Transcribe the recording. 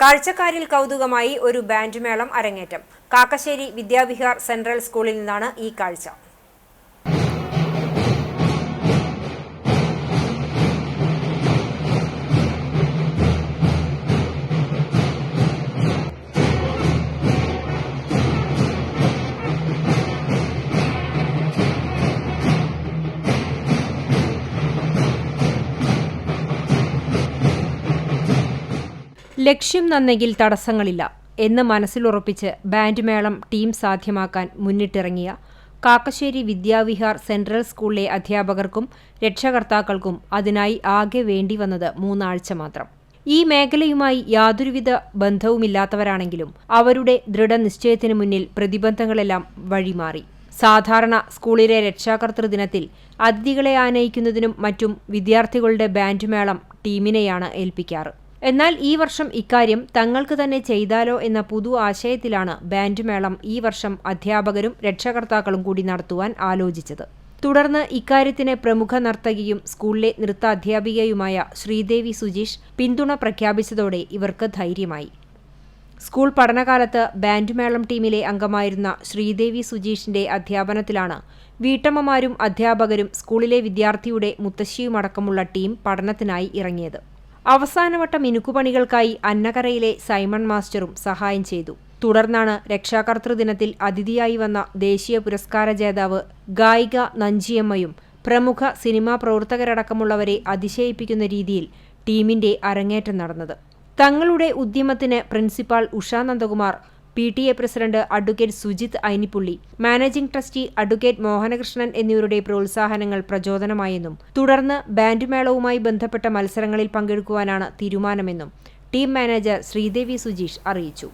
കാഴ്ചക്കാരിൽ കൗതുകമായി ഒരു ബാൻഡ് മേളം അരങ്ങേറ്റം. കാക്കശ്ശേരി വിദ്യാവിഹാർ സെൻട്രൽ സ്കൂളിൽ നിന്നാണ് ഈ കാഴ്ച. ലക്ഷ്യം നന്നെങ്കിൽ തടസ്സങ്ങളില്ല എന്ന് മനസ്സിലുറപ്പിച്ച് ബാൻഡ് മേളം ടീം സാധ്യമാക്കാൻ മുന്നിട്ടിറങ്ങിയ കാക്കശ്ശേരി വിദ്യാവിഹാർ സെൻട്രൽ സ്കൂളിലെ അധ്യാപകർക്കും രക്ഷകർത്താക്കൾക്കും അതിനായി ആകെ വേണ്ടിവന്നത് 3 ആഴ്ച മാത്രം. ഈ മേഖലയുമായി യാതൊരുവിധ ബന്ധവുമില്ലാത്തവരാണെങ്കിലും അവരുടെ ദൃഢനിശ്ചയത്തിനു മുന്നിൽ പ്രതിബന്ധങ്ങളെല്ലാം വഴിമാറി. സാധാരണ സ്കൂളിലെ രക്ഷാകർതൃ ദിനത്തിൽ അതിഥികളെ ആനയിക്കുന്നതിനും മറ്റും വിദ്യാർത്ഥികളുടെ ബാൻഡ് മേളം ടീമിനെയാണ് ഏൽപ്പിക്കാറ്. എന്നാൽ ഈ വർഷം ഇക്കാര്യം തങ്ങൾക്ക് തന്നെ ചെയ്താലോ എന്ന പുതു ആശയത്തിലാണ് ബാൻഡ് മേളം ഈ വർഷം അധ്യാപകരും രക്ഷകർത്താക്കളും കൂടി നടത്തുവാൻ ആലോചിച്ചത്. തുടർന്ന് ഇക്കാര്യത്തിന് പ്രമുഖ നർത്തകിയും സ്കൂളിലെ നൃത്താധ്യാപികയുമായ ശ്രീദേവി സുജീഷ് പിന്തുണ പ്രഖ്യാപിച്ചതോടെ ഇവർക്ക് ധൈര്യമായി. സ്കൂൾ പഠനകാലത്ത് ബാൻഡ് മേളം ടീമിലെ അംഗമായിരുന്ന ശ്രീദേവി സുജീഷിന്റെ അധ്യാപനത്തിലാണ് വീട്ടമ്മമാരും അധ്യാപകരും സ്കൂളിലെ വിദ്യാർത്ഥിയുടെ മുത്തശ്ശിയുമടക്കമുള്ള ടീം പഠനത്തിനായി ഇറങ്ങിയത്. അവസാനവട്ട മിനുക്കുപണികൾക്കായി അന്നകരയിലെ സൈമൺ മാസ്റ്ററും സഹായം ചെയ്തു. തുടർന്നാണ് രക്ഷാകർതൃദിനത്തിൽ അതിഥിയായി വന്ന ദേശീയ പുരസ്കാര ജേതാവ് ഗായിക നഞ്ചിയമ്മയും പ്രമുഖ സിനിമാ പ്രവർത്തകരടക്കമുള്ളവരെ അതിശയിപ്പിക്കുന്ന രീതിയിൽ ടീമിന്റെ അരങ്ങേറ്റം നടന്നത്. തങ്ങളുടെ ഉദ്യമത്തിന് principal Usha Nandakumar, PTA president advocate Sujith Ainippully, managing trustee advocate Mohanakrishnan എന്നിവരുടെ പ്രോത്സാഹനങ്ങൾ പ്രചോദനമായെന്നും തുടർന്ന് ബാൻഡ് മേളവുമായി ബന്ധപ്പെട്ട മത്സരങ്ങളിൽ പങ്കെടുക്കുവാനാണ് തീരുമാനമെന്നും ടീം മാനേജർ ശ്രീദേവി സുജീഷ് അറിയിച്ചു.